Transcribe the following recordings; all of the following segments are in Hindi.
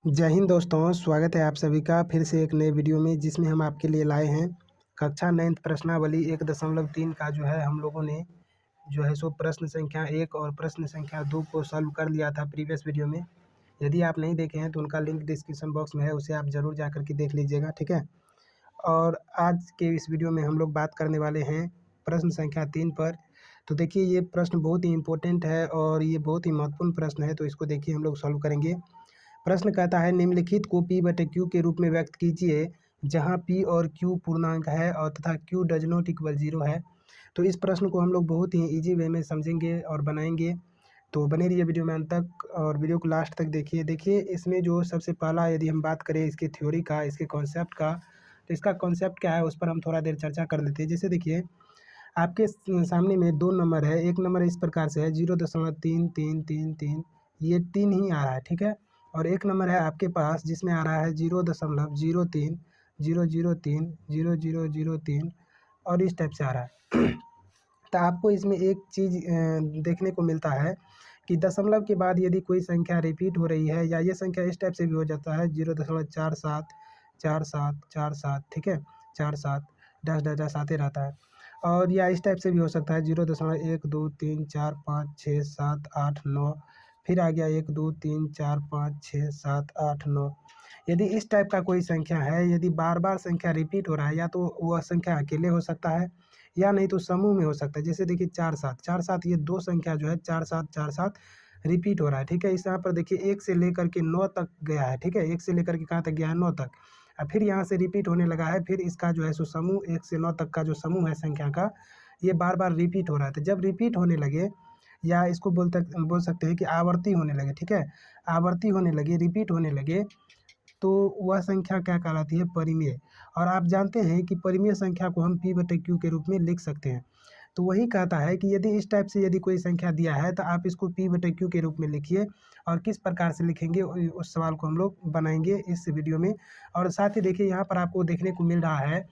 जय हिंद दोस्तों, स्वागत है आप सभी का फिर से एक नए वीडियो में जिसमें हम आपके लिए लाए हैं कक्षा 9th प्रश्नावली 1.3 का जो है हम लोगों ने जो है सो प्रश्न संख्या 1 और प्रश्न संख्या 2 को सॉल्व कर लिया था प्रीवियस वीडियो में। यदि आप नहीं देखे हैं तो उनका लिंक डिस्क्रिप्शन बॉक्स में है, उसे आप ज़रूर जा कर के देख लीजिएगा, ठीक है। और आज के इस वीडियो में हम लोग बात करने वाले हैं प्रश्न संख्या 3 पर। तो देखिए ये प्रश्न बहुत ही इम्पोर्टेंट है और ये बहुत ही महत्वपूर्ण प्रश्न है, तो इसको देखिए हम लोग सॉल्व करेंगे। प्रश्न कहता है निम्नलिखित को P बटे Q के रूप में व्यक्त कीजिए जहां P और Q पूर्णांक है और तथा Q डज नॉट इक्वल 0 है। तो इस प्रश्न को हम लोग बहुत ही इजी वे में समझेंगे और बनाएंगे, तो बने रहिए वीडियो में अंत तक और वीडियो को लास्ट तक देखिए। देखिए इसमें जो सबसे पहला यदि हम बात करें इसके थ्योरी का, इसके कॉन्सेप्ट का, तो इसका कॉन्सेप्ट क्या है उस पर हम थोड़ा देर चर्चा कर लेते हैं। जैसे देखिए आपके सामने में दो नंबर है, एक नंबर इस प्रकार से है 0.3333, ये 3 ही आ रहा है, ठीक है। और एक नंबर है आपके पास जिसमें आ रहा है 0.03 003 00003 और इस टाइप से आ रहा है। तो आपको इसमें एक चीज़ देखने को मिलता है कि दशमलव के बाद यदि कोई संख्या रिपीट हो रही है या ये संख्या इस टाइप से भी हो जाता है 0.474747, ठीक है, 47 डैश डैश डैश आते रहता है। और या इस टाइप से भी हो सकता है 0.1 2 3 4 5 6 7 8 9, फिर आ गया 1 2 3 4 5 6 7 8 9। यदि इस टाइप का कोई संख्या है, यदि बार बार संख्या रिपीट हो रहा है, या तो वह संख्या अकेले हो सकता है या नहीं तो समूह में हो सकता है। जैसे देखिए 4 7 ये दो संख्या जो है 4 7 रिपीट हो रहा है, ठीक है। इस यहाँ पर देखिए 1 से लेकर के 9 तक गया है, ठीक है, 1 से लेकर के कहाँ तक गया है, 9 तक। फिर यहाँ से रिपीट होने लगा है, फिर इसका जो है सो समूह 1 से 9 तक का जो समूह है संख्या का, ये बार बार रिपीट हो रहा है। तो जब रिपीट होने लगे या इसको बोल सकते हैं कि आवर्ती होने लगे, ठीक है, आवर्ती होने लगे, रिपीट होने लगे, तो वह संख्या क्या कहलाती है, परिमेय। और आप जानते हैं कि परिमेय संख्या को हम P बटे Q के रूप में लिख सकते हैं। तो वही कहता है कि यदि इस टाइप से यदि कोई संख्या दिया है तो आप इसको P बटे Q के रूप में लिखिए, और किस प्रकार से लिखेंगे उस सवाल को हम लोग बनाएंगे इस वीडियो में। और साथ ही देखिए यहाँ पर आपको देखने को मिल रहा है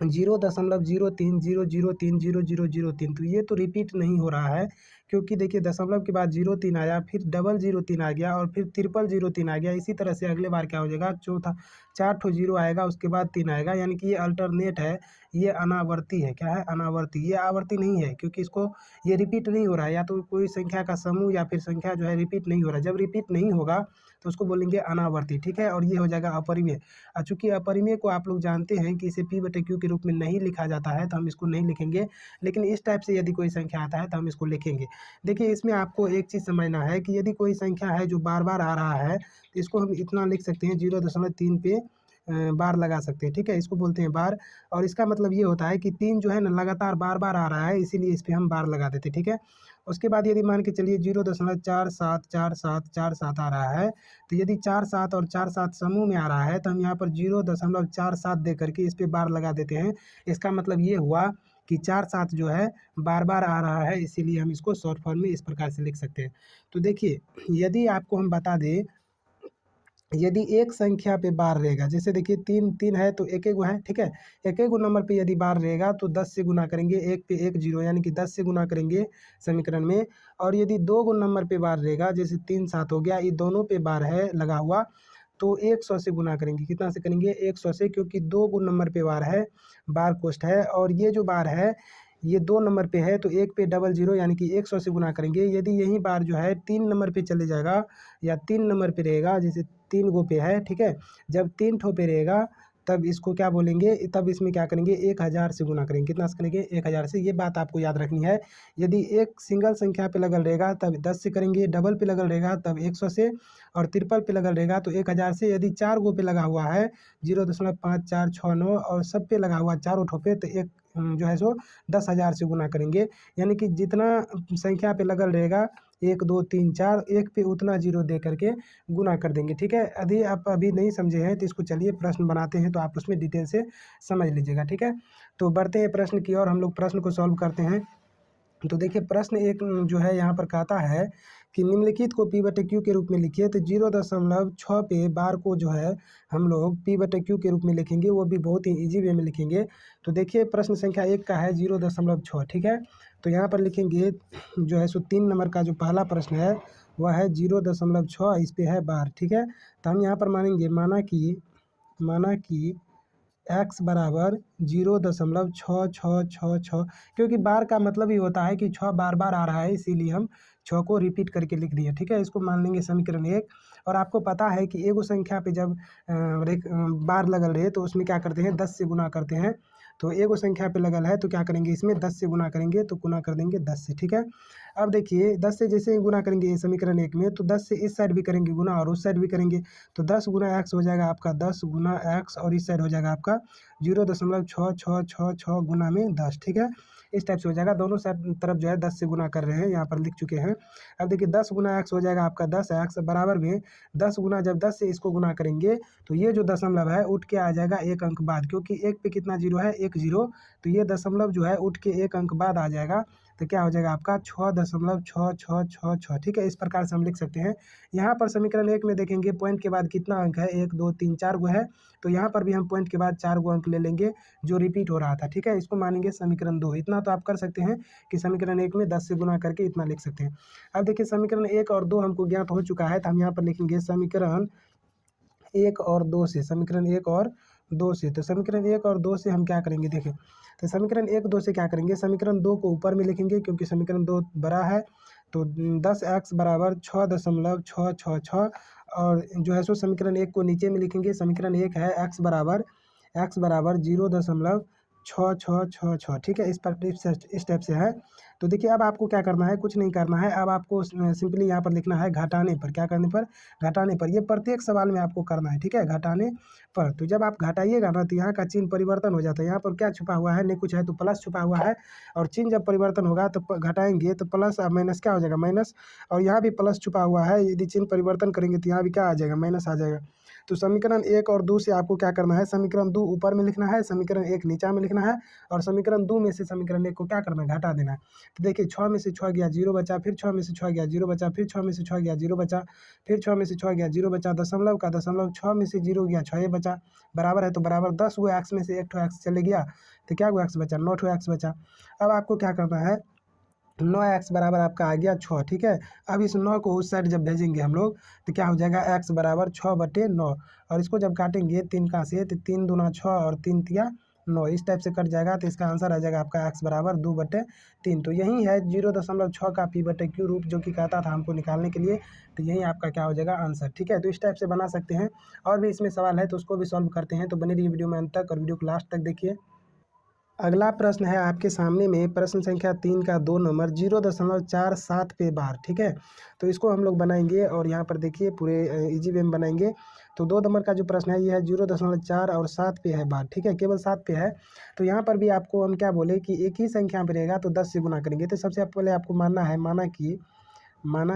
0.03 तो ये तो रिपीट नहीं हो रहा है, क्योंकि देखिए दशमलव के बाद 03 आया, फिर 003 आ गया और फिर 3 आ गया। इसी तरह से अगले बार क्या हो जाएगा, चौथा 4 ठो 0 आएगा, उसके बाद 3 आएगा, यानी कि ये अल्टरनेट है, ये अनावर्ती है। क्या है, अनावर्ती। ये आवर्ती नहीं है क्योंकि इसको ये रिपीट नहीं हो रहा है, या तो कोई संख्या का समूह या फिर संख्या जो है रिपीट नहीं हो रहा है। जब रिपीट नहीं होगा तो उसको बोलेंगे अनावर्ती, ठीक है। और ये हो जाएगा अपरिमेय। चूँकि अपरिमेय को आप लोग जानते हैं कि इसे P बटे Q के रूप में नहीं लिखा जाता है, तो हम इसको नहीं लिखेंगे, लेकिन इस टाइप से यदि कोई संख्या आता है तो हम इसको लिखेंगे। देखिए इसमें आपको एक चीज़ समझना है कि यदि कोई संख्या है जो बार बार आ रहा है, तो इसको हम इतना लिख सकते हैं 0.3 पे बार लगा सकते हैं, ठीक है, इसको बोलते हैं बार। और इसका मतलब ये होता है कि 3 जो है ना लगातार बार बार आ रहा है, इसीलिए इस पर हम बार लगा देते हैं, ठीक है। उसके बाद यदि मान के चलिए 0.474747 आ रहा है, तो यदि 4 7 और 4 7 समूह में आ रहा है तो हम यहाँ पर 0.47 दे करके इस पे बार लगा देते हैं। इसका मतलब ये हुआ कि 4 7 जो है बार बार आ रहा है, इसीलिए हम इसको शॉर्ट फॉर्म में इस प्रकार से लिख सकते हैं। तो देखिए यदि आपको हम बता दें, यदि एक संख्या पे बार रहेगा, जैसे देखिए 3 3 है तो एक एक गो है, ठीक है, एक एक गो नंबर पे यदि बार रहेगा तो 10 से गुना करेंगे, एक पे एक जीरो, यानी कि 10 से गुना करेंगे समीकरण में। और यदि दो गो नंबर पे बार रहेगा, जैसे 3 7 हो गया, ये दोनों पे बार है लगा हुआ, तो 100 से गुना करेंगे। कितना से करेंगे, 100 से, क्योंकि दो गो नंबर पे बार है, बार कोष्ठ है। और ये जो बार है ये 2 नंबर पे है, तो एक पे डबल जीरो, यानी कि 100 से गुना करेंगे। यदि यही बार जो है 3 नंबर पे चले जाएगा या 3 नंबर पे रहेगा, जैसे 3 गो पे है, ठीक है, जब 3 ठो पे रहेगा तब इसको क्या बोलेंगे, तब इसमें क्या करेंगे, 1000 से गुना करेंगे। कितना से करेंगे, 1000 से। ये बात आपको याद रखनी है। यदि एक सिंगल संख्या पे लगल रहेगा तब 10 से करेंगे, डबल पे लगल रहेगा तब 100 से, और ट्रिपल पे लगल रहेगा तो 1000 से। यदि 4 गो पे लगा हुआ है 0.5469 और सब पे लगा हुआ चारों ठो पे, तो एक जो है सो 10,000 से गुना करेंगे। यानी कि जितना संख्या पे लगल रहेगा 1 2 3 4, एक पे उतना जीरो दे करके गुना कर देंगे, ठीक है। यदि आप अभी नहीं समझे हैं तो इसको चलिए प्रश्न बनाते हैं, तो आप उसमें डिटेल से समझ लीजिएगा, ठीक है। तो बढ़ते हैं प्रश्न की ओर, हम लोग प्रश्न को सॉल्व करते हैं। तो देखिए प्रश्न एक जो है यहाँ पर कहता है कि निम्नलिखित को P बटे Q के रूप में लिखिए। तो 0.6 पे बार को जो है हम लोग P बटे Q के रूप में लिखेंगे, वो भी बहुत ही इजी वे में लिखेंगे। तो देखिए प्रश्न संख्या 1 का है 0.6, ठीक है। तो यहाँ पर लिखेंगे जो है सो 3 नंबर का जो पहला प्रश्न है वह है 0.6, इस पे है बार, ठीक है। तो हम यहाँ पर मानेंगे, माना कि x बराबर 0.6666, क्योंकि बार का मतलब ही होता है कि 6 बार बार आ रहा है, इसीलिए हम 6 को रिपीट करके लिख दिए, ठीक है। इसको मान लेंगे समीकरण 1। और आपको पता है कि एगो संख्या पे जब बार लगल रहे तो उसमें क्या करते हैं, 10 से गुना करते हैं। तो एगो संख्या पे लगल है तो क्या करेंगे, इसमें 10 से गुना करेंगे, तो गुना कर देंगे 10 से, ठीक है। अब देखिए 10 से जैसे ही गुना करेंगे समीकरण 1 में, तो 10 से इस साइड भी करेंगे गुना और उस साइड भी करेंगे, तो 10 गुना x हो जाएगा आपका 10 गुना x, और इस साइड हो जाएगा आपका 0.6666 गुना में 10, ठीक है। इस टाइप से हो जाएगा, दोनों साइड तरफ जो है 10 से गुना कर रहे हैं, यहाँ पर लिख चुके हैं। अब देखिए 10 गुना x हो जाएगा आपका 10x बराबर में 10 गुना, जब 10 से इसको गुना करेंगे तो ये जो दशमलव है उठ के आ जाएगा एक अंक बाद, क्योंकि एक पे कितना जीरो है, एक जीरो, तो ये दशमलव जो है उठ के एक अंक बाद आ जाएगा। तो क्या हो जाएगा आपका 6.6666, ठीक है। इस प्रकार से हम लिख सकते हैं। यहाँ पर समीकरण 1 में देखेंगे पॉइंट के बाद कितना अंक है, 1 2 3 4 गो है, तो यहाँ पर भी हम पॉइंट के बाद 4 गो अंक ले लेंगे जो रिपीट हो रहा था, ठीक है। इसको मानेंगे समीकरण 2। इतना तो आप कर सकते हैं कि समीकरण 1 में 10 से गुना करके इतना लिख सकते हैं। अब देखिए समीकरण 1 और 2 हमको ज्ञात हो चुका है, तो हम यहाँ पर लिखेंगे समीकरण 1 और 2 से, समीकरण 1 और 2 से। तो समीकरण 1 और 2 से हम क्या करेंगे, देखिए तो समीकरण 1 2 से क्या करेंगे, समीकरण 2 को ऊपर में लिखेंगे क्योंकि समीकरण 2 बड़ा है। तो 10x बराबर 6.666, और जो है सो समीकरण 1 को नीचे में लिखेंगे। समीकरण 1 है x बराबर 0.6666, ठीक है। इस टाइप से है। तो देखिए अब आपको क्या करना है, कुछ नहीं करना है, अब आपको सिंपली यहाँ पर लिखना है घटाने पर, क्या करने पर, घटाने पर। ये प्रत्येक सवाल में आपको करना है, ठीक है, घटाने पर। तो जब आप घटाइएगा ना तो यहाँ का चिन्ह परिवर्तन हो जाता है, यहाँ पर क्या छुपा हुआ है, नहीं कुछ है, तो प्लस छुपा हुआ है, और चिन्ह जब परिवर्तन होगा तो घटाएंगे तो प्लस और माइनस क्या हो जाएगा, माइनस, और यहाँ भी प्लस छुपा हुआ है, यदि चिन्ह परिवर्तन करेंगे तो यहाँ भी क्या आ जाएगा, माइनस आ जाएगा। तो समीकरण 1 और 2 से आपको क्या करना है, समीकरण 2 ऊपर में लिखना है, समीकरण 1 नीचा में लिखना है, और समीकरण 2 में से समीकरण 1 को क्या करना है, घटा देना है। तो देखिए 6 में से 6 गया 0 बचा, फिर 6 में से 6 गया 0 बचा, फिर 6 में से 6 गया 0 बचा, फिर 6 में से 6 गया 0 बचा, दशमलव का दशमलव 6 में से 0 गया 6 बचा, बराबर है, तो बराबर 10 हुआ, एक्स में से एक ठो एक्स चले गया, तो क्या हुआ, एक्स बचा, 9 ठो एक्स बचा। अब आपको क्या करना है, 9x बराबर आपका आ गया 6, ठीक है। अब इस 9 को उस साइड जब भेजेंगे हम लोग तो क्या हो जाएगा, x बराबर 6/9, और इसको जब काटेंगे 3 का से, तो 3 दूना 6 और 3 तिया 9, इस टाइप से कट जाएगा। तो इसका आंसर आ जाएगा आपका x बराबर 2/3। तो यही है 0.6 का p/q रूप, जो कि कहता था हमको निकालने के लिए। तो यही आपका क्या हो जाएगा आंसर, ठीक है। तो इस टाइप से बना सकते हैं, और भी इसमें सवाल है तो उसको भी सॉल्व करते हैं। तो बने रहिए वीडियो में अंत तक, और वीडियो को लास्ट तक देखिए। अगला प्रश्न है आपके सामने में, प्रश्न संख्या 3 का 2 नंबर 0.47 पे बार, ठीक है। तो इसको हम लोग बनाएंगे, और यहाँ पर देखिए पूरे इजी वे में बनाएंगे। तो 2 नंबर का जो प्रश्न है ये है 0.4 और 7 पे है बार, ठीक है, केवल 7 पे है। तो यहाँ पर भी आपको हम क्या बोले कि एक ही संख्या पे रहेगा तो 10 से गुना करेंगे। तो सबसे पहले आपको मानना है, माना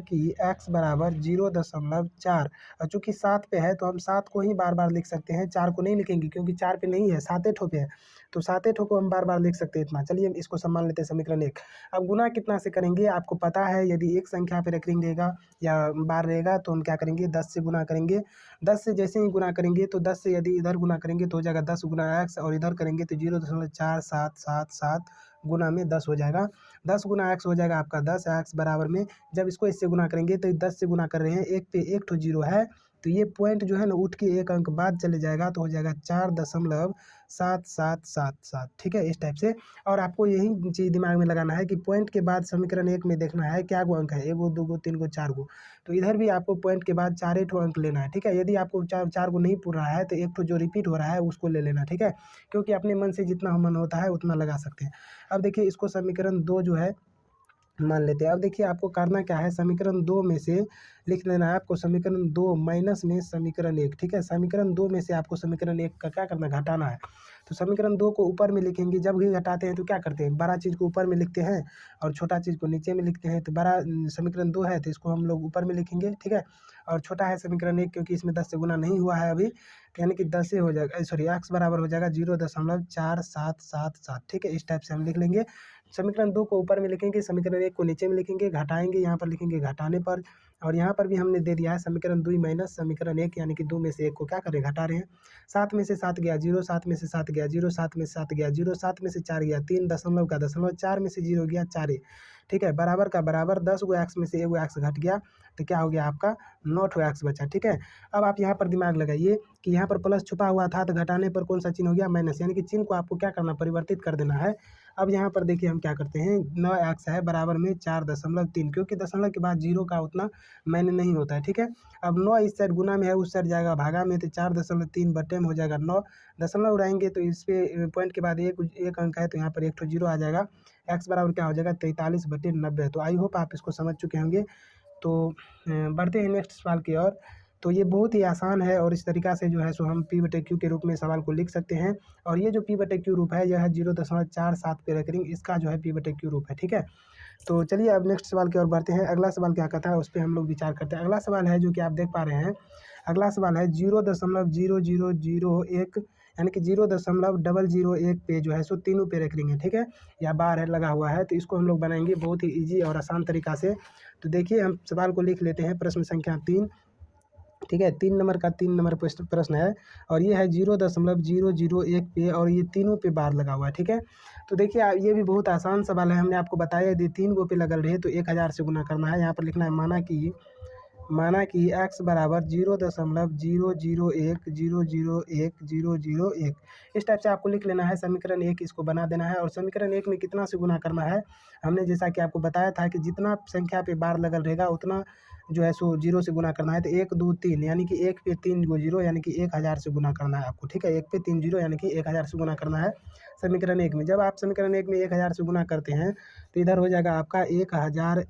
कि x बराबर 0.4, और चूंकि 7 पे है तो हम 7 को ही बार बार लिख सकते हैं, 4 को नहीं लिखेंगे, क्योंकि 4 पे नहीं है, 7 ठो पे है। तो 7 ठो को हम बार बार लिख सकते हैं इतना। चलिए इसको सम्मान लेते हैं समीकरण 1। अब गुना कितना से करेंगे, आपको पता है यदि एक संख्या पे रहेगा या बार रहेगा तो हम क्या करेंगे, 10 से गुना करेंगे। 10 से जैसे ही गुना करेंगे तो 10 से यदि इधर गुना करेंगे तो हो जाएगा 10 गुना x, और इधर करेंगे तो 0.4777 गुना में 10 हो जाएगा। 10 गुना x हो जाएगा आपका 10, x बराबर में जब इसको इससे गुना करेंगे तो 10 से गुना कर रहे हैं, एक पे एक ठो जीरो है, तो ये पॉइंट जो है ना उठ के एक अंक बाद चले जाएगा, तो हो जाएगा 4.7777, ठीक है, इस टाइप से। और आपको यही चीज़ दिमाग में लगाना है कि पॉइंट के बाद समीकरण 1 में देखना है क्या गो अंक है, 1 2 3 4 गो। तो इधर भी आपको पॉइंट के बाद 4 ठो अंक लेना है, ठीक है। यदि आपको 4 गो नहीं पूरा है तो एक ठो जो रिपीट हो रहा है उसको ले लेना, ठीक है, क्योंकि अपने मन से जितना मन होता है उतना लगा सकते हैं। अब देखिए इसको समीकरण 2 जो है मान लेते हैं। अब देखिए आपको करना क्या है, समीकरण 2 में से लिख लेना है आपको समीकरण 2 माइनस में समीकरण 1, ठीक है। समीकरण 2 में से आपको समीकरण 1 का क्या करना, घटाना है। तो समीकरण 2 को ऊपर में लिखेंगे, जब भी घटाते हैं तो क्या करते हैं, बड़ा चीज़ को ऊपर में लिखते हैं और छोटा चीज़ को नीचे में लिखते हैं। तो बड़ा समीकरण 2 है तो इसको हम लोग ऊपर में लिखेंगे, ठीक है। और छोटा है समीकरण 1 क्योंकि इसमें 10 से गुना नहीं हुआ है अभी, तो यानी कि 10 से हो जाएगा, सॉरी x बराबर हो जाएगा 0.4777, ठीक है। इस टाइप से हम लिख लेंगे। समीकरण 2 को ऊपर में लिखेंगे, समीकरण 1 को नीचे में लिखेंगे, घटाएंगे, यहाँ पर लिखेंगे घटाने पर, और यहाँ पर भी हमने दे दिया है समीकरण 2 माइनस समीकरण 1 यानी कि 2 में से 1 को क्या करें घटा रहे हैं। 7 में से 7 गया 0, 7 में से 7 गया 0, 7 में से 7 गया 0, 7 में से 4 गया 3, दशमलव का दशमलव, 4 में से 0 गया 4 ही। ठीक है, बराबर का बराबर, 10 गो एक्स में से 1 एक्स घट गया तो क्या हो गया आपका 9 ठो एक्स बचा। ठीक है, अब आप यहाँ पर दिमाग लगाइए कि यहाँ पर प्लस छुपा हुआ था तो घटाने पर कौन सा चिन्ह हो गया माइनस, यानी कि चिन्ह को आपको क्या करना परिवर्तित कर देना है। अब यहाँ पर देखिए हम क्या करते हैं, 9 एक्स है बराबर में 4.3, क्योंकि दशमलव के बाद 0 का उतना मायने नहीं होता है। ठीक है, अब 9 इस साइड गुना में है, उस साइड जाएगा भागा में, तो 4.3 बटे में हो जाएगा 9, दशमलव उड़ाएंगे तो इस पे पॉइंट के बाद एक अंक है तो यहाँ पर एक ठो जीरो आ जाएगा। एक्स बराबर क्या हो जाएगा 43/90। तो आई होप आप इसको समझ चुके होंगे। तो बढ़ते हैं नेक्स्ट सवाल की ओर। तो ये बहुत ही आसान है और इस तरीका से जो है सो हम पी बटे क्यू के रूप में सवाल को लिख सकते हैं। और ये जो पी बटे क्यू रूप है यह है 0.47 पे रेकरिंग, इसका जो है पी बटे क्यू रूप है। ठीक है, तो चलिए अब नेक्स्ट सवाल की ओर बढ़ते हैं। अगला सवाल क्या कहता है उस पर हम लोग विचार करते हैं। अगला सवाल है जो कि आप देख पा रहे हैं, अगला सवाल है 0.0001 यानी कि 0.001 पे जो है सो तीनों पे रेकरिंग है। ठीक है, या बार है लगा हुआ है, तो इसको हम लोग बनाएंगे बहुत ही ईजी और आसान तरीका से। तो देखिए हम सवाल को लिख लेते हैं, प्रश्न संख्या 3। ठीक है, 3 नंबर प्रश्न है और ये है 0.001 पे और ये तीनों पे बार लगा हुआ है। ठीक है, तो देखिए ये भी बहुत आसान सवाल है, हमने आपको बताया यदि 3 गो पे लगल रहे तो 1000 से गुना करना है। यहाँ पर लिखना है माना कि x बराबर 0.001001001, इस टाइप से आपको लिख लेना है। समीकरण 1 इसको बना देना है और समीकरण 1 में कितना से गुना करना है, हमने जैसा कि आपको बताया था कि जितना संख्या पे बार लगल रहेगा उतना जो है सो 0 से गुना करना है। तो 1 2 3 यानी कि 1 पे 3 गो 0 यानी कि 1000 से गुना करना है आपको। ठीक है, 1 पे 3 0 यानी कि 1000 से गुना करना है समीकरण 1 में। जब आप समीकरण 1 में 1000 से गुना करते हैं तो इधर हो जाएगा आपका 1000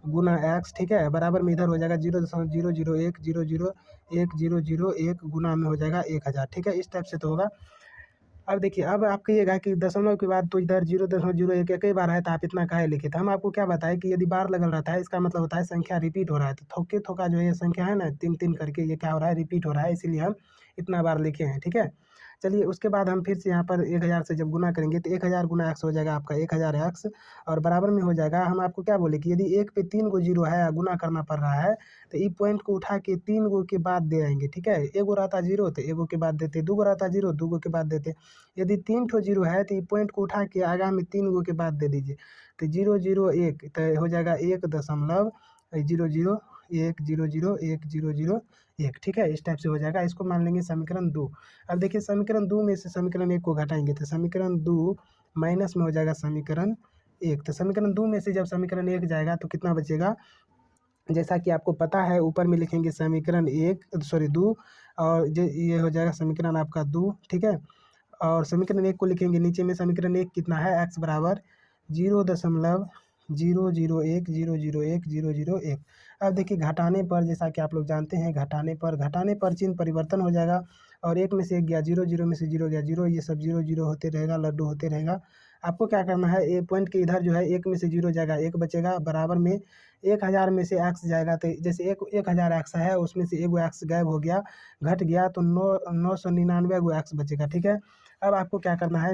गुना एक्स। ठीक है, बराबर में इधर हो जाएगा 0.001001001 गुना में हो जाएगा 1000। ठीक है, इस टाइप से तो होगा। अब देखिए अब आप कहिएगा कि दशमलव के बाद तो इधर 0.01 एक ही बार है तो आप इतना काहे लिखे, तो हम आपको क्या बताएं कि यदि बार लगल रहता है इसका मतलब होता है संख्या रिपीट हो रहा है। तो थोके थोका जो ये संख्या है ना 3 करके ये क्या हो रहा है रिपीट हो रहा है, इसीलिए हम इतना बार लिखे हैं। ठीक है, चलिए उसके बाद हम फिर से यहाँ पर 1000 से जब गुना करेंगे तो 1000 गुना एक्स हो जाएगा आपका 1000 एक्स और बराबर में हो जाएगा। हम आपको क्या बोले कि यदि 1 पे 3 गो 0 है गुना करना पड़ रहा है तो ई पॉइंट को उठा के 3 गो के बाद दे आएंगे। ठीक है, एगो रहता 0 तो एगो के बाद देते, 2 गो रहता 0 2 गो के बाद देते। यदि 3 ठो 0 है तो ई पॉइंट को उठा के आगा में 3 गो के बाद दे दीजिए। तो 001 तो हो जाएगा 1.001001001। ठीक है, इस टाइप से हो जाएगा, इसको मान लेंगे समीकरण 2। अब देखिए समीकरण 2 में से समीकरण 1 को घटाएंगे तो समीकरण 2 माइनस में हो जाएगा समीकरण 1। तो समीकरण 2 में से जब समीकरण 1 जाएगा तो कितना बचेगा, जैसा कि आपको पता है ऊपर में लिखेंगे समीकरण 2 और ये हो जाएगा समीकरण आपका 2। ठीक है, और समीकरण 1 को लिखेंगे नीचे में। समीकरण 1 कितना है, x बराबर 0.001001001। अब देखिए घटाने पर जैसा कि आप लोग जानते हैं घटाने पर चिन्ह परिवर्तन हो जाएगा और 1 में से 1 गया 0, 0 में से 0 गया 0, ये सब 0 0 होते रहेगा, लड्डू होते रहेगा। आपको क्या करना है, ए पॉइंट के इधर जो है 1 में से 0 जाएगा 1 बचेगा, बराबर में 1000 में से एक्स जाएगा। तो जैसे 1000 एक्स है उसमें से एगो एक्स गायब हो गया घट गया तो 999 गो एक्स बचेगा। ठीक है, अब आपको क्या करना है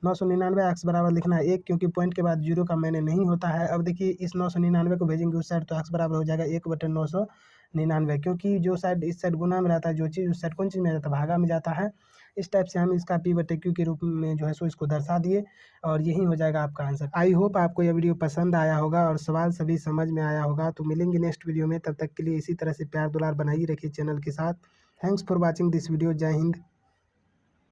999 एक्स बराबर लिखना है 1, क्योंकि पॉइंट के बाद 0 का मायने नहीं होता है। अब देखिए इस 999 को भेजेंगे उस साइड तो एक्स बराबर हो जाएगा 1/999, क्योंकि जो साइड इस साइड गुना में रहता है जो चीज़ उस साइड कौन चीज़ में जाता है भागा में जाता है। इस टाइप से हम इसका पी बटे क्यू के रूप में जो है सो इसको दर्शा दिए और यही हो जाएगा आपका आंसर। आई होप आपको यह वीडियो पसंद आया होगा और सवाल सभी समझ में आया होगा। तो मिलेंगे नेक्स्ट वीडियो में, तब तक के लिए इसी तरह से प्यार दुलार बनाइए रखिए चैनल के साथ। Thanks for watching this video. जय हिंद।